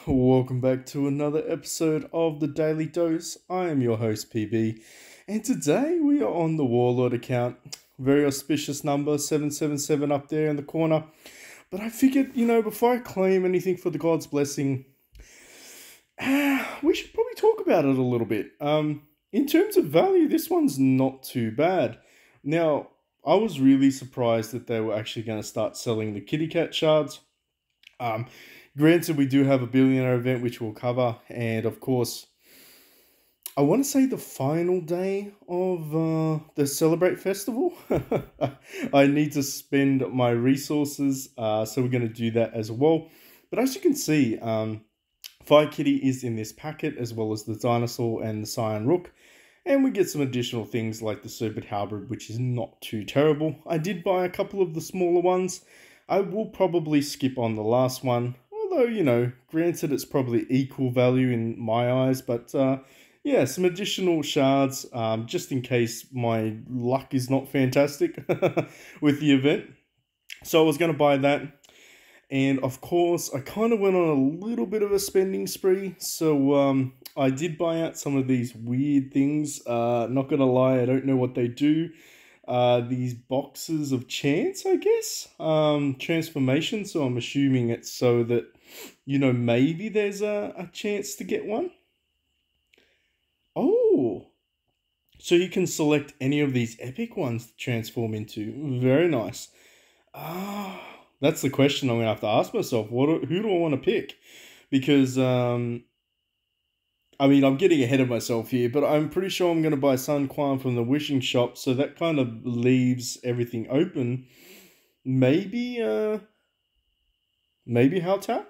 welcome back to another episode of the Daily Dose. I am your host PB, and today we are on the Warlord account. Very auspicious number, 777 up there in the corner. But I figured, before I claim anything for the God's blessing, we should probably talk about it a little bit. In terms of value, this one's not too bad. Now, I was really surprised that they were actually going to start selling the kitty cat shards. Granted, we do have a Billionaire Event, which we'll cover, and of course, I want to say the final day of the Celebrate Festival. I need to spend my resources, so we're going to do that as well. But as you can see, Fire Kitty is in this packet, as well as the Dinosaur and the Cyan Rook. And we get some additional things like the Serpent Halberd, which is not too terrible. I did buy a couple of the smaller ones. I will probably skip on the last one. Although, granted it's probably equal value in my eyes. But, yeah, some additional shards, just in case my luck is not fantastic with the event. So I was going to buy that. And, of course, I kind of went on a little bit of a spending spree. So, I did buy out some of these weird things. Not going to lie, I don't know what they do. These boxes of chance, I guess. Transformation, so I'm assuming it's so that, maybe there's a chance to get one. Oh, so you can select any of these epic ones to transform into. Very nice. That's the question I'm going to have to ask myself. Who do I want to pick? Because, I'm getting ahead of myself here, but I'm pretty sure I'm going to buy Sun Quan from the Wishing Shop, so that kind of leaves everything open. Maybe Hao Tao?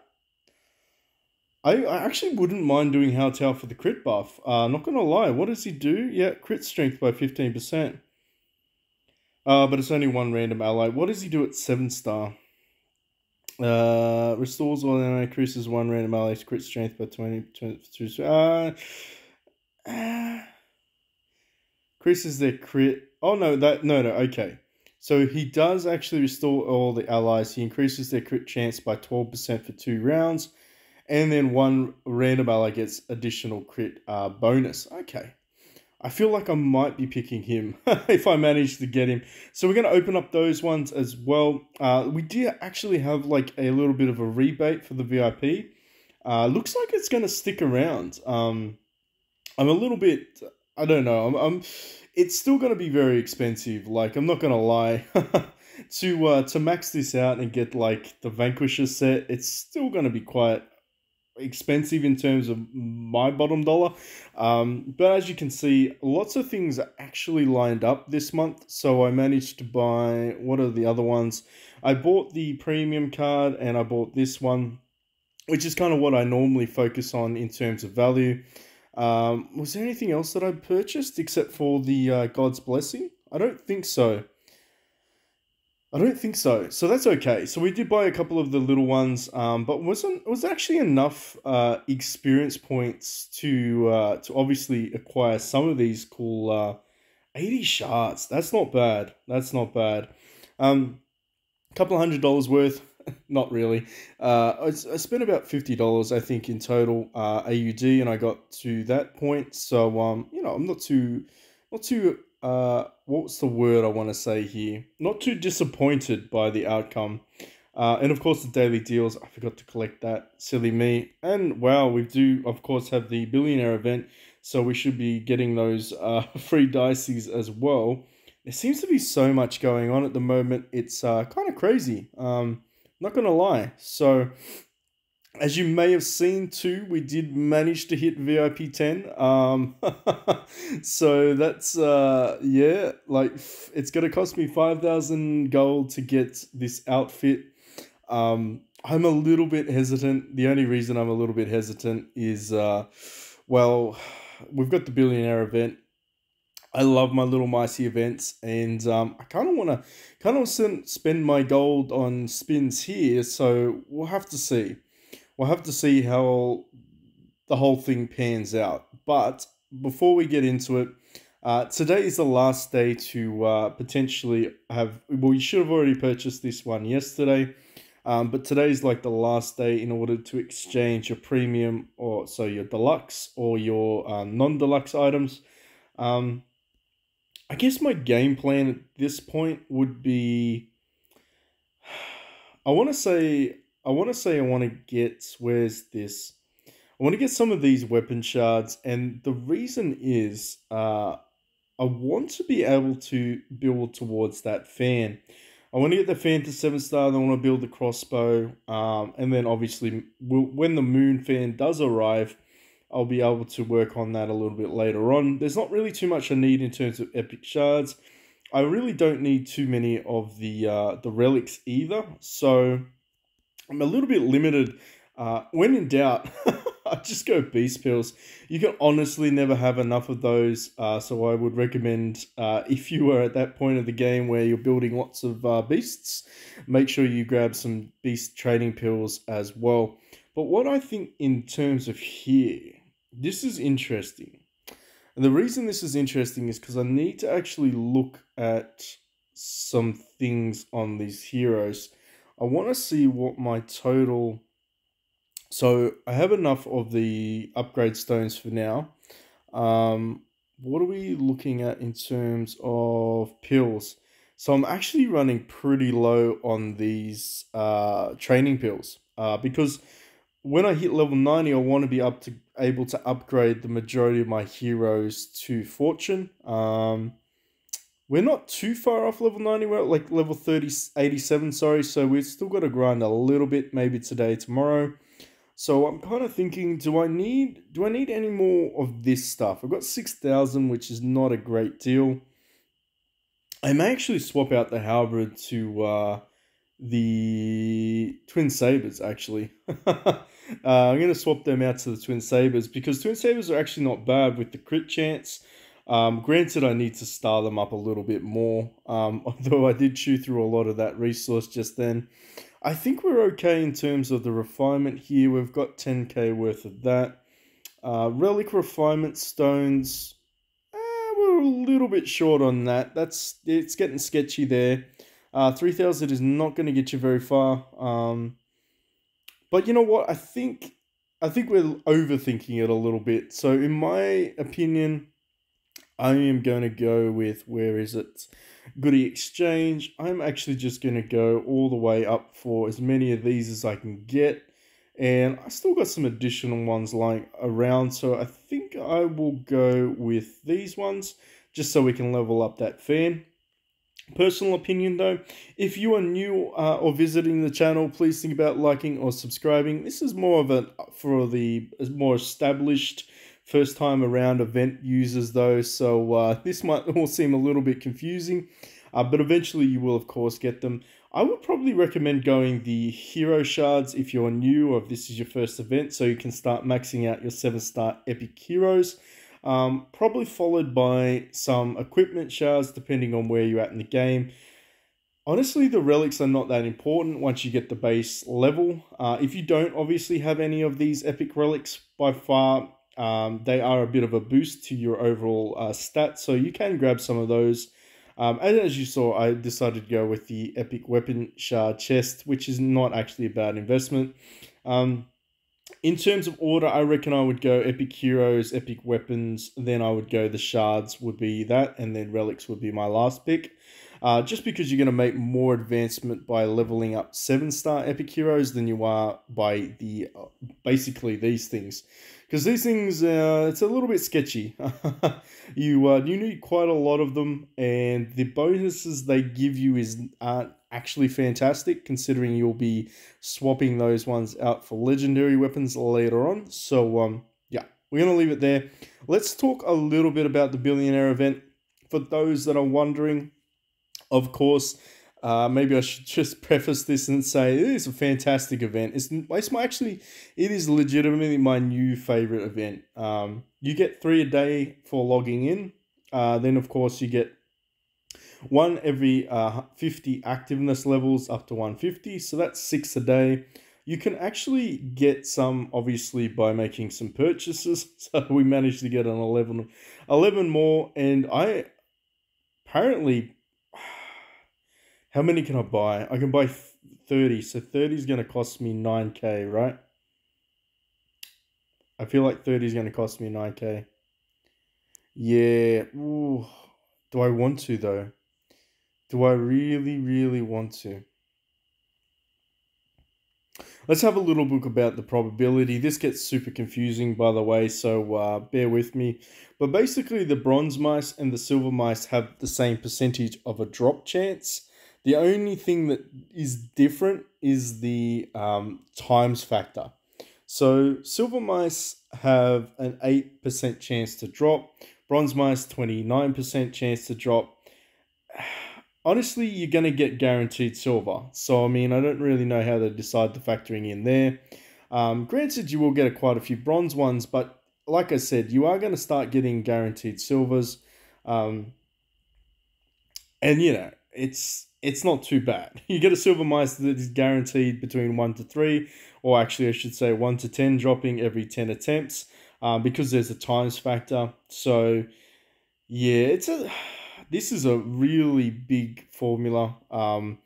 I actually wouldn't mind doing Hao Tao for the crit buff. Not going to lie, what does he do? Yeah, crit strength by 15%. But it's only one random ally. What does he do at 7 star? Restores all and increases one random ally's crit strength by 22. Increases their crit. Oh no, okay. So he does actually restore all the allies. He increases their crit chance by 12% for 2 rounds. And then one random ally gets additional crit bonus. Okay. I feel like I might be picking him if I manage to get him. So we're going to open up those ones as well. We did actually have like a little bit of a rebate for the VIP. Looks like it's going to stick around. I'm a little bit, I don't know. It's still going to be very expensive. Like, I'm not going to lie. To max this out and get like the Vanquisher set, it's still going to be quite expensive in terms of my bottom dollar. But as you can see, lots of things are actually lined up this month. So I managed to buy, what are the other ones? I bought the premium card and I bought this one, which is kind of what I normally focus on in terms of value. Was there anything else that I purchased except for the God's Blessing? I don't think so. So that's okay. So we did buy a couple of the little ones, but was actually enough experience points to obviously acquire some of these cool 80 shards. That's not bad. Couple of $100 worth. Not really. I spent about $50, I think, in total AUD, and I got to that point. So I'm not too what's the word I want to say here? Not too disappointed by the outcome. And of course the daily deals, I forgot to collect that. Silly me. And wow, we do of course have the Billionaire Event, so we should be getting those free dices as well. There seems to be so much going on at the moment. It's kind of crazy. Not gonna lie. So as you may have seen too, we did manage to hit VIP 10. So that's, yeah, like it's going to cost me 5,000 gold to get this outfit. I'm a little bit hesitant. The only reason I'm a little bit hesitant is, well, we've got the Billionaire Event. I love my little micey events, and I kind of want to spend my gold on spins here. So we'll have to see. We'll have to see how the whole thing pans out. But before we get into it, today is the last day to potentially have... Well, you should have already purchased this one yesterday. But today's like the last day in order to exchange your premium, or so your deluxe or your non-deluxe items. Um, I guess my game plan at this point would be, I want to say, I want to get, where's this? I want to get some of these weapon shards, and the reason is, I want to be able to build towards that fan. I want to get the fan to 7 star, then I want to build the crossbow, and then obviously, when the moon fan does arrive, I'll be able to work on that a little bit later on. There's not really too much I need in terms of epic shards. I really don't need too many of the relics either, so I'm a little bit limited. When in doubt, I just go beast pills. You can honestly never have enough of those. So I would recommend, if you are at that point of the game where you're building lots of beasts, make sure you grab some beast training pills as well. But what I think in terms of here, this is interesting. And the reason this is interesting is because I need to actually look at some things on these heroes. I want to see what my total... So I have enough of the upgrade stones for now. What are we looking at in terms of pills? So I'm actually running pretty low on these training pills. Because when I hit level 90, I want to be able to upgrade the majority of my heroes to fortune. We're not too far off level 90. We're at like level 87, sorry. So we've still got to grind a little bit, maybe today, tomorrow. So I'm kind of thinking, do I need any more of this stuff? I've got 6,000, which is not a great deal. I may actually swap out the halberd to the twin sabers, actually. I'm going to swap them out to the twin sabers because twin sabers are actually not bad with the crit chance. Granted, I need to star them up a little bit more, although I did chew through a lot of that resource just then. I think we're okay in terms of the refinement here. We've got 10k worth of that. Relic refinement stones, we're a little bit short on that. It's getting sketchy there. 3,000 is not going to get you very far. But you know what? I think we're overthinking it a little bit. So in my opinion, I am going to go with, where is it? Goodie Exchange. I'm actually just going to go all the way up for as many of these as I can get. And I still got some additional ones lying around. So I think I will go with these ones just so we can level up that fan. Personal opinion though, if you are new or visiting the channel, please think about liking or subscribing. This is more of for the more established first time around event users though, so this might all seem a little bit confusing, but eventually you will of course get them. I would probably recommend going the hero shards if you're new or if this is your first event, so you can start maxing out your 7-star epic heroes. Probably followed by some equipment shards depending on where you're at in the game. Honestly, the relics are not that important once you get the base level. If you don't obviously have any of these epic relics, by far they are a bit of a boost to your overall stats, so you can grab some of those. And as you saw, I decided to go with the epic weapon shard chest, which is not actually a bad investment. In terms of order, I reckon I would go epic heroes, epic weapons, then I would go the shards would be that, and then relics would be my last pick. Just because you're going to make more advancement by leveling up 7-star epic heroes than you are by the basically these things. Because these things, it's a little bit sketchy. You need quite a lot of them, and the bonuses they give you aren't actually fantastic, considering you'll be swapping those ones out for legendary weapons later on. So, yeah, we're going to leave it there. Let's talk a little bit about the Billionaire event. For those that are wondering, of course, maybe I should just preface this and say it is a fantastic event. It is legitimately my new favorite event. You get 3 a day for logging in. Then, of course, you get 1 every 50 activeness levels up to 150. So that's 6 a day. You can actually get some, obviously, by making some purchases. So we managed to get an 11 more. And I apparently... How many can I buy? I can buy 30. So 30 is going to cost me 9k, right? I feel like 30 is going to cost me 9k. Yeah. Ooh. Do I want to, though? Do I really, really want to? Let's have a little look about the probability. This gets super confusing, by the way, so bear with me. But basically, the bronze mice and the silver mice have the same percentage of a drop chance. The only thing that is different is the times factor. So silver mice have an 8% chance to drop. Bronze mice, 29% chance to drop. Honestly, you're going to get guaranteed silver. So, I mean, I don't really know how they decide the factoring in there. Granted, you will get quite a few bronze ones, but like I said, you are going to start getting guaranteed silvers. Um, and, you know, it's not too bad. You get a silver mice that is guaranteed between 1 to 3, or actually, I should say 1 to 10, dropping every 10 attempts because there's a times factor. So, yeah, this is a really big formula. I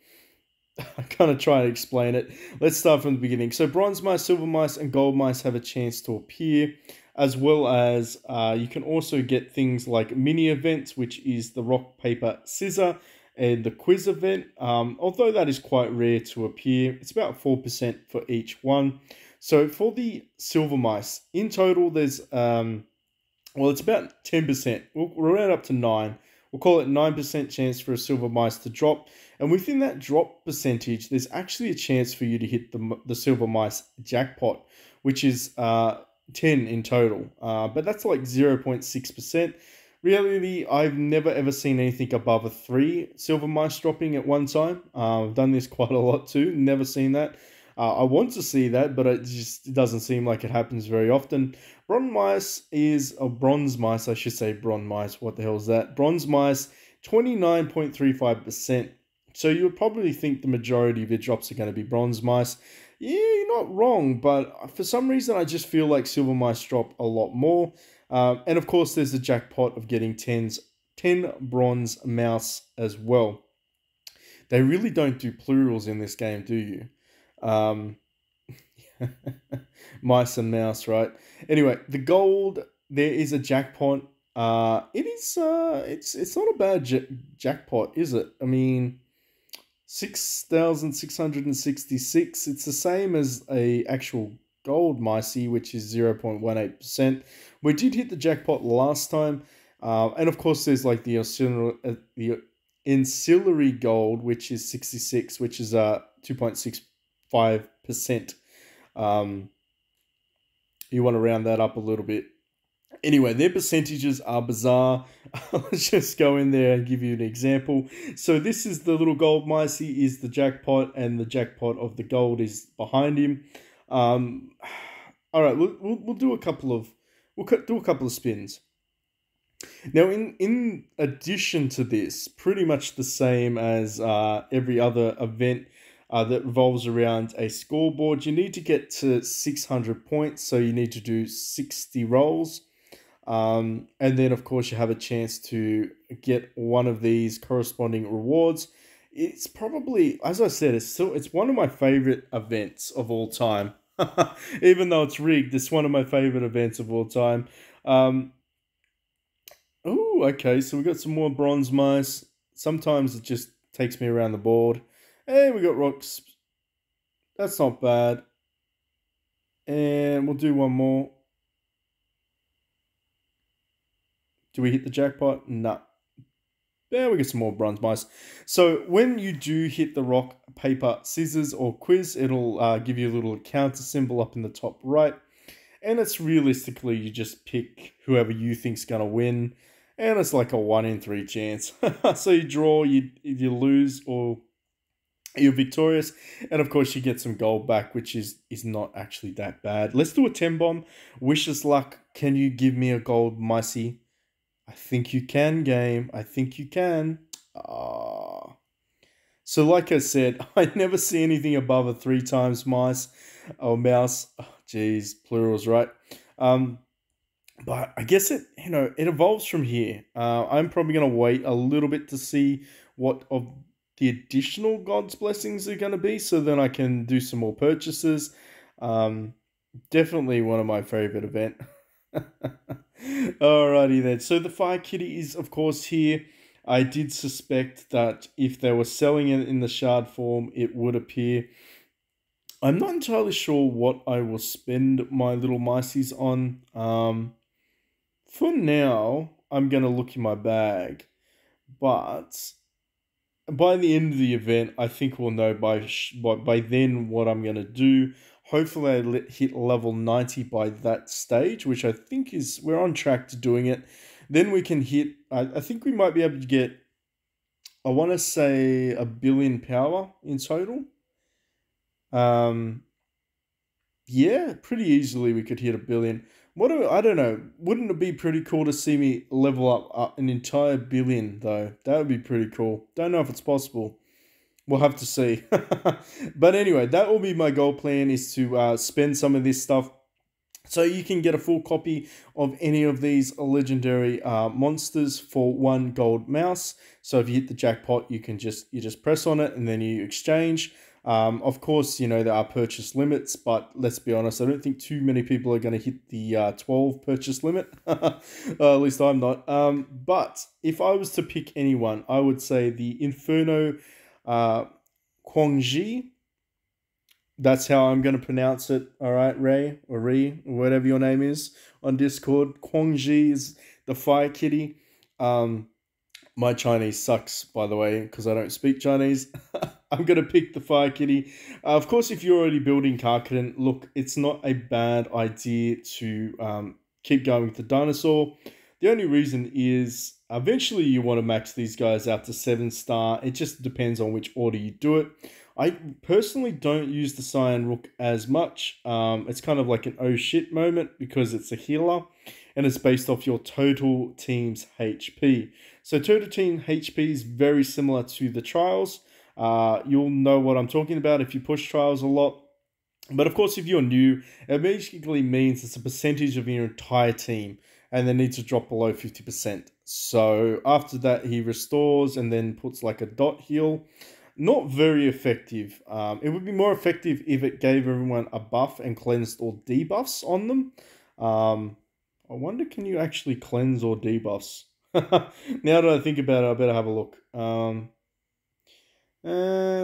kind of try to explain it. Let's start from the beginning. So bronze mice, silver mice, and gold mice have a chance to appear, as well as you can also get things like mini events, which is the rock, paper, scissor, and the quiz event. Although that is quite rare to appear, it's about 4% for each one. So for the silver mice, in total, there's well, it's about 10%. We'll round up to 9. We'll call it 9% chance for a silver mice to drop. And within that drop percentage, there's actually a chance for you to hit the silver mice jackpot, which is 10 in total. But that's like 0.6%. Really, I've never ever seen anything above a 3 silver mice dropping at one time. I've done this quite a lot too. Never seen that. I want to see that, but it just doesn't seem like it happens very often. Bronze mice, I should say bronze mice. What the hell is that? Bronze mice, 29.35%. So you would probably think the majority of your drops are going to be bronze mice. Yeah, you're not wrong, but for some reason I just feel like silver mice drop a lot more. And of course, there's the jackpot of getting 10 bronze mouse as well. They really don't do plurals in this game, do you? Um, mice and mouse, right? Anyway, the gold, there is a jackpot. It's not a bad jackpot, is it? I mean, 6,666. It's the same as a actual gold micey, which is 0.18%. We did hit the jackpot last time. And of course, there's like the ancillary gold, which is 66, which is 2.65%. You want to round that up a little bit. Anyway, their percentages are bizarre. Let's just go in there and give you an example. So this is the little gold mice. He is the jackpot, and the jackpot of the gold is behind him. All right, we'll do a couple of spins. Now, in addition to this, pretty much the same as every other event that revolves around a scoreboard, you need to get to 600 points, so you need to do 60 rolls. And then, of course, you have a chance to get one of these corresponding rewards. It's probably, as I said, it's one of my favorite events of all time. Even though it's rigged, it's one of my favorite events of all time. Oh, okay, so we got some more bronze mice. Sometimes it just takes me around the board. Hey, we got rocks. That's not bad. And we'll do one more. Do we hit the jackpot? No. There we get some more bronze mice. So when you do hit the rock, paper, scissors, or quiz, it'll give you a little counter symbol up in the top right. And it's realistically, you just pick whoever you think's going to win. And it's like a 1 in 3 chance. So you draw, you lose, or you're victorious. And of course, you get some gold back, which is not actually that bad. Let's do a 10 bomb. Wish us luck. Can you give me a gold micey? I think you can, game. I think you can. Ah. So like I said, I never see anything above a 3 times mice or mouse. Oh, geez, plurals, right? But I guess it evolves from here. I'm probably going to wait a little bit to see what of the additional God's blessings are going to be, so then I can do some more purchases. Um, Definitely one of my favorite event. Alrighty then. So the Fire Kitty is, of course, here. I did suspect that if they were selling it in the shard form, it would appear. I'm not entirely sure what I will spend my little mices on. For now, I'm going to look in my bag. But by the end of the event, I think we'll know by then what I'm going to do. Hopefully, hit level 90 by that stage, which I think is, we're on track to doing it. Then we can hit, I think we might be able to get, I want to say, 1 billion power in total. Um, yeah, pretty easily we could hit 1 billion. I don't know. Wouldn't it be pretty cool to see me level up an entire billion though? That would be pretty cool. Don't know if it's possible. We'll have to see. But anyway, that will be my goal plan, is to spend some of this stuff so you can get a full copy of any of these legendary monsters for 1 gold mouse. So if you hit the jackpot, you just press on it and then you exchange. Of course, there are purchase limits, but let's be honest, I don't think too many people are going to hit the 12 purchase limit. At least I'm not. But if I was to pick anyone, I would say the Inferno Kwangji. That's how I'm going to pronounce it. All right, Ray or Ree, or whatever your name is on Discord. Kwangji is the Fire Kitty. My Chinese sucks, by the way, because I don't speak Chinese. I'm going to pick the Fire Kitty. Of course, if you're already building Karkaden, look, it's not a bad idea to keep going with the dinosaur. The only reason is eventually you want to max these guys out to 7-star. It just depends on which order you do it. I personally don't use the Cyan Rook as much. It's kind of like an oh shit moment because it's a healer and it's based off your total team's HP. So total team HP is very similar to the trials. You'll know what I'm talking about if you push trials a lot. But of course, if you're new, it basically means it's a percentage of your entire team and they need to drop below 50%. So after that, he restores and then puts like a dot heal. Not very effective. It would be more effective if it gave everyone a buff and cleansed or debuffs on them. I wonder, can you actually cleanse or debuffs? Now that I think about it, I better have a look. And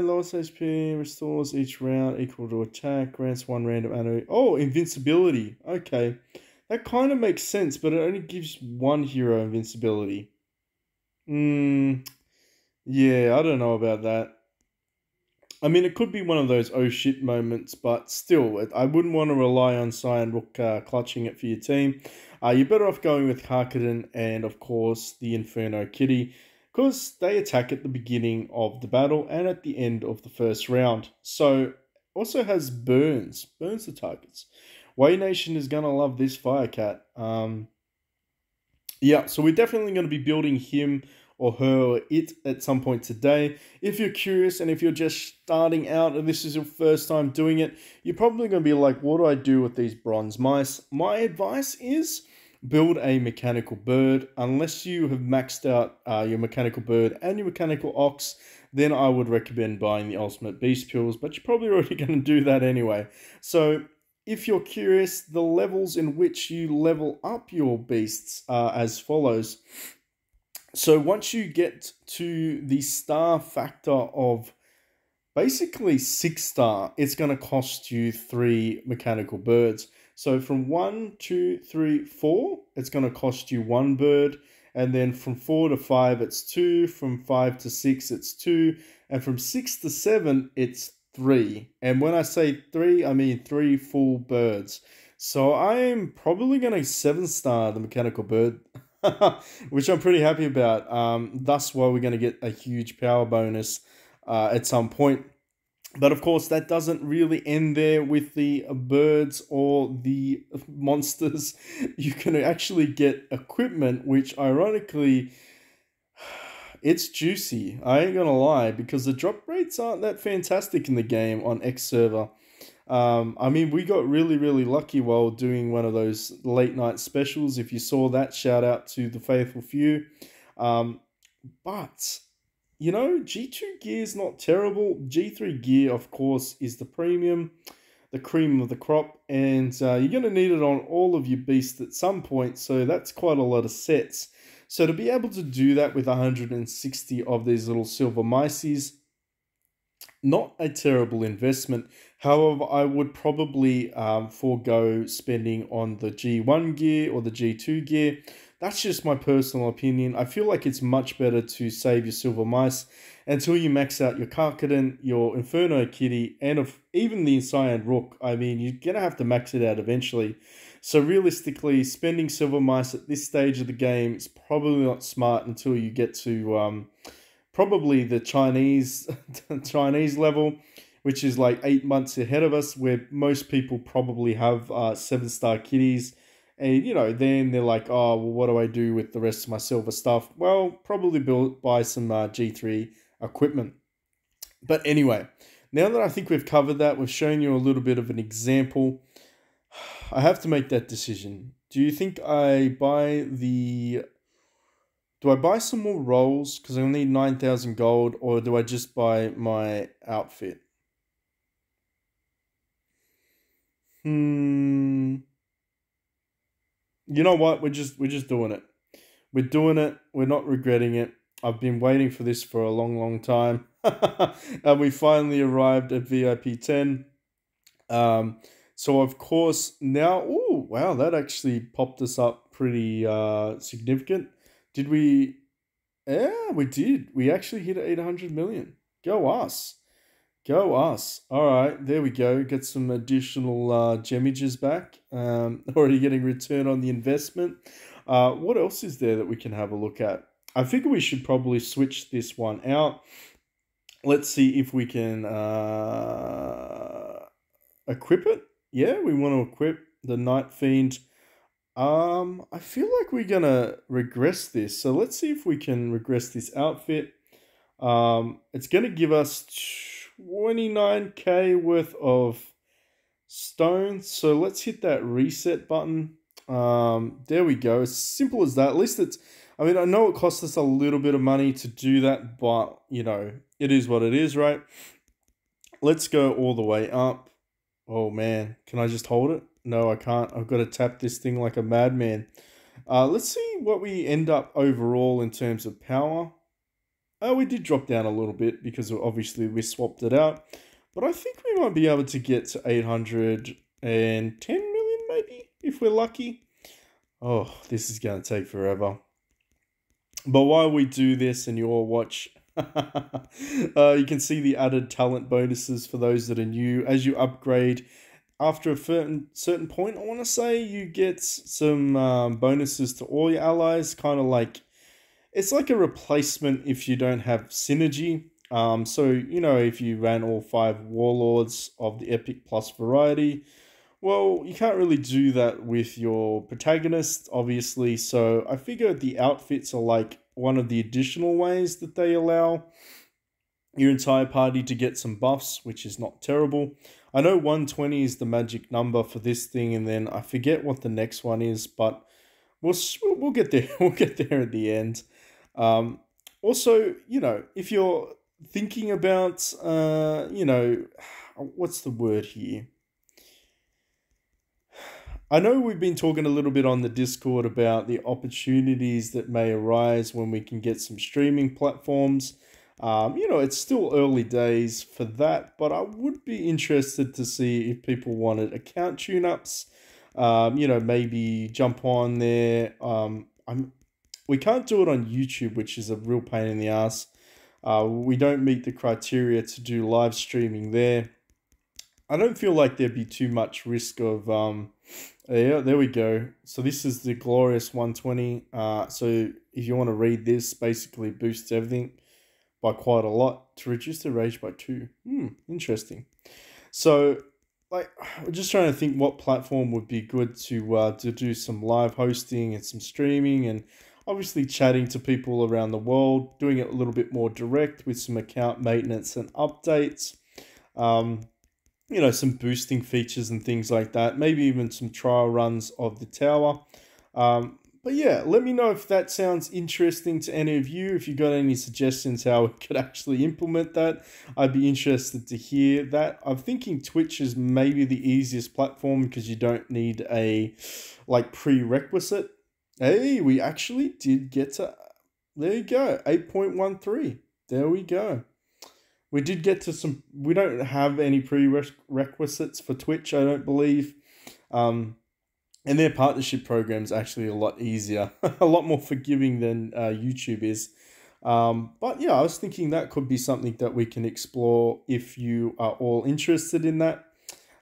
lowest HP restores each round equal to attack, grants 1 random enemy. Oh, invincibility. Okay. That kind of makes sense, but it only gives 1 hero invincibility. Yeah, I don't know about that. I mean, it could be one of those oh shit moments, but still, I wouldn't want to rely on Cyan Rook clutching it for your team. You're better off going with Karkaden and, of course, the Inferno Kitty, because they attack at the beginning of the battle and at the end of the first round. So, also has burns the targets. Way Nation is going to love this Firecat. Yeah, so we're definitely going to be building him or her or it at some point today. If you're curious and if you're just starting out and this is your first time doing it, you're probably going to be like, what do I do with these bronze mice? My advice is build a mechanical bird. Unless you have maxed out your mechanical bird and your mechanical ox, then I would recommend buying the ultimate beast pills, but you're probably already going to do that anyway. So if you're curious, the levels in which you level up your beasts are as follows. So once you get to the star factor of basically 6-star, it's going to cost you 3 mechanical birds. So from 1, 2, 3, 4, it's going to cost you 1 bird. And then from 4 to 5, it's 2. From 5 to 6, it's 2. And from 6 to 7, it's 3. And when I say 3, I mean 3 full birds. So I am probably going to 7-star the mechanical bird, which I'm pretty happy about. Thus why we're going to get a huge power bonus at some point. But of course, that doesn't really end there with the birds or the monsters. You can actually get equipment, which ironically, it's juicy. I ain't gonna lie, because the drop rates aren't that fantastic in the game on X server. I mean, we got really, really lucky while doing one of those late night specials. If you saw that, shout out to the faithful few. But G2 gear is not terrible. G3 gear, of course, is the premium, the cream of the crop, and you're going to need it on all of your beasts at some point, so that's quite a lot of sets. So to be able to do that with 160 of these little silver mices, not a terrible investment. However, I would probably forego spending on the G1 gear or the G2 gear. That's just my personal opinion. I feel like it's much better to save your silver mice until you max out your Karkadin, your Inferno Kitty, and even the Cyan Rook. I mean, you're going to have to max it out eventually. So realistically, spending silver mice at this stage of the game is probably not smart until you get to probably the Chinese Chinese level, which is like 8 months ahead of us, where most people probably have 7-star kitties. And then they're like, oh, well, what do I do with the rest of my silver stuff? Well, probably buy some G3 equipment. But anyway, now that I think we've covered that, we've shown you a little bit of an example. I have to make that decision. Do you think do I buy some more rolls because I'll need 9,000 gold, or do I just buy my outfit? Hmm. You know what? We're just doing it. We're doing it. We're not regretting it. I've been waiting for this for a long, long time. And we finally arrived at VIP 10. Um, so of course now, oh wow, that actually popped us up pretty significant. Did we? Yeah, we did. We actually hit 800 million. Go us. Go us. All right, there we go. Get some additional gemages back. Already getting return on the investment. What else is there that we can have a look at? I figure we should probably switch this one out. Let's see if we can equip it. Yeah, we want to equip the Night Fiend. I feel like we're gonna regress this. So let's see if we can regress this outfit. It's gonna give us 29k worth of stones. So let's hit that reset button. There we go. As simple as that. At least it's. I mean, I know it costs us a little bit of money to do that, but it is what it is, right? Let's go all the way up. Oh man, can I just hold it? No, I can't. I've got to tap this thing like a madman. Let's see what we end up overall in terms of power. We did drop down a little bit because obviously we swapped it out. But I think we might be able to get to 810 million maybe, if we're lucky. Oh, this is going to take forever. But while we do this and you all watch, you can see the added talent bonuses for those that are new. As you upgrade, after a certain point, I want to say, you get some bonuses to all your allies, kind of like, it's like a replacement if you don't have synergy. So, if you ran all 5 warlords of the epic plus variety, well, you can't really do that with your protagonist, obviously. So I figure the outfits are like one of the additional ways that they allow your entire party to get some buffs, which is not terrible. I know 120 is the magic number for this thing, and then I forget what the next one is, but we'll get there. We'll get there at the end. Also, if you're thinking about, what's the word here? I know we've been talking a little bit on the Discord about the opportunities that may arise when we can get some streaming platforms. It's still early days for that, but I would be interested to see if people wanted account tune-ups. Maybe jump on there. We can't do it on YouTube, which is a real pain in the ass. We don't meet the criteria to do live streaming there. I don't feel like there'd be too much risk of yeah, there we go. So this is the glorious 120. So if you want to read this, basically boosts everything by quite a lot to reduce the rage by 2. Interesting. So I'm just trying to think what platform would be good to do some live hosting and some streaming, and obviously chatting to people around the world, doing it a little bit more direct with some account maintenance and updates. Some boosting features and things like that. Maybe even some trial runs of the tower. But yeah, let me know if that sounds interesting to any of you. If you got any suggestions how we could actually implement that, I'd be interested to hear that. I'm thinking Twitch is maybe the easiest platform because you don't need a like prerequisite. Hey, we actually did get to, there you go, 8.13. There we go. We did get to some, we don't have any prerequisites for Twitch, I don't believe. And their partnership program is actually a lot easier, a lot more forgiving than YouTube is. But yeah, I was thinking that could be something that we can explore if you are all interested in that.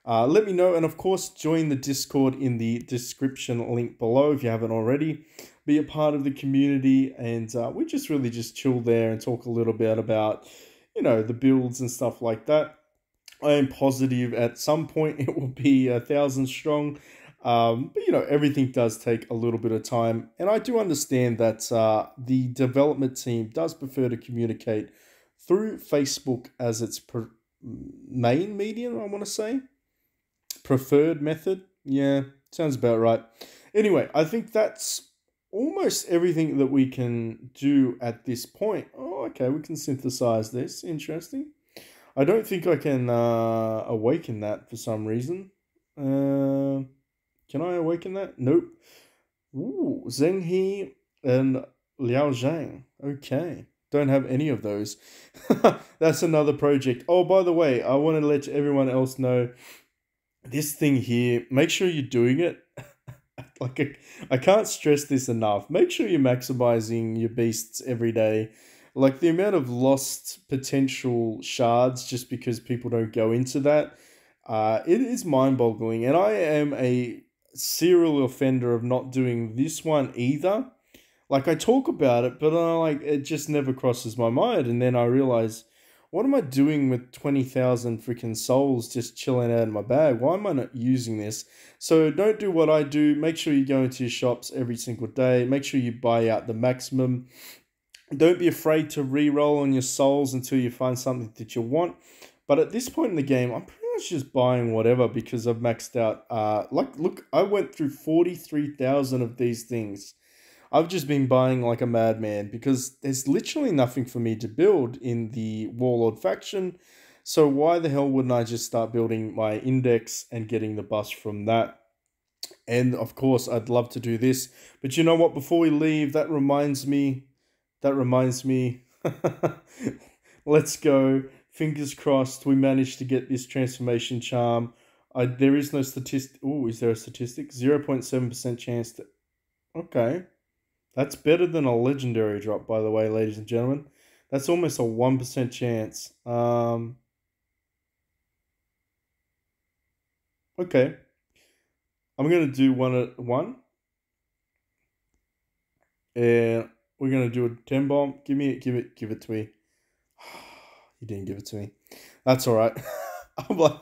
Let me know, and of course, join the Discord in the description link below if you haven't already. Be a part of the community, and we just really just chill there and talk a little bit about, the builds and stuff like that. I am positive at some point it will be 1,000 strong. But everything does take a little bit of time, and I do understand that the development team does prefer to communicate through Facebook as its main medium. I want to say preferred method. Yeah, sounds about right. Anyway, I think that's almost everything that we can do at this point. Oh, okay, we can synthesize this. Interesting. I don't think I can awaken that for some reason. Can I awaken that? Nope. Ooh, Zheng He and Liao Zhang. Okay. Don't have any of those. That's another project. Oh, by the way, I want to let everyone else know this thing here. Make sure you're doing it. I can't stress this enough. Make sure you're maximizing your beasts every day. Like the amount of lost potential shards just because people don't go into that, it is mind-boggling. And I am a serial offender of not doing this one either. Like I talk about it, but it just never crosses my mind. And then I realize, what am I doing with 20,000 freaking souls just chilling out in my bag? Why am I not using this? So don't do what I do. Make sure you go into your shops every single day. Make sure you buy out the maximum. Don't be afraid to re-roll on your souls until you find something that you want. But at this point in the game, I'm pretty much just buying whatever because I've maxed out. Look, I went through 43,000 of these things. I've just been buying like a madman because there's literally nothing for me to build in the Warlord faction. So why the hell wouldn't I just start building my index and getting the bust from that? And of course, I'd love to do this. But you know what? Before we leave, that reminds me. Let's go. Fingers crossed we managed to get this transformation charm. There is no statistic. Oh, is there a statistic? 0.7% chance to... Okay. That's better than a legendary drop, by the way, ladies and gentlemen. That's almost a 1% chance. Okay. I'm going to do one at one. And we're going to do a 10 bomb. Give it to me. You didn't give it to me. That's all right. I'm like,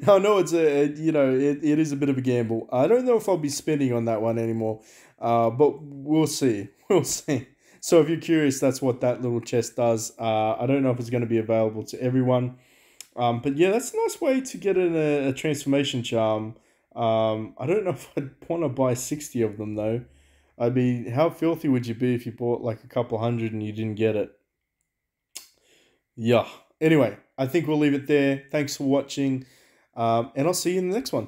I know it is a bit of a gamble. I don't know if I'll be spending on that one anymore. But we'll see. We'll see. So if you're curious, that's what that little chest does. I don't know if it's going to be available to everyone. But yeah, that's a nice way to get in a transformation charm. I don't know if I'd want to buy 60 of them though. I mean, how filthy would you be if you bought like a couple hundred and you didn't get it? Yeah. Anyway, I think we'll leave it there. Thanks for watching. And I'll see you in the next one.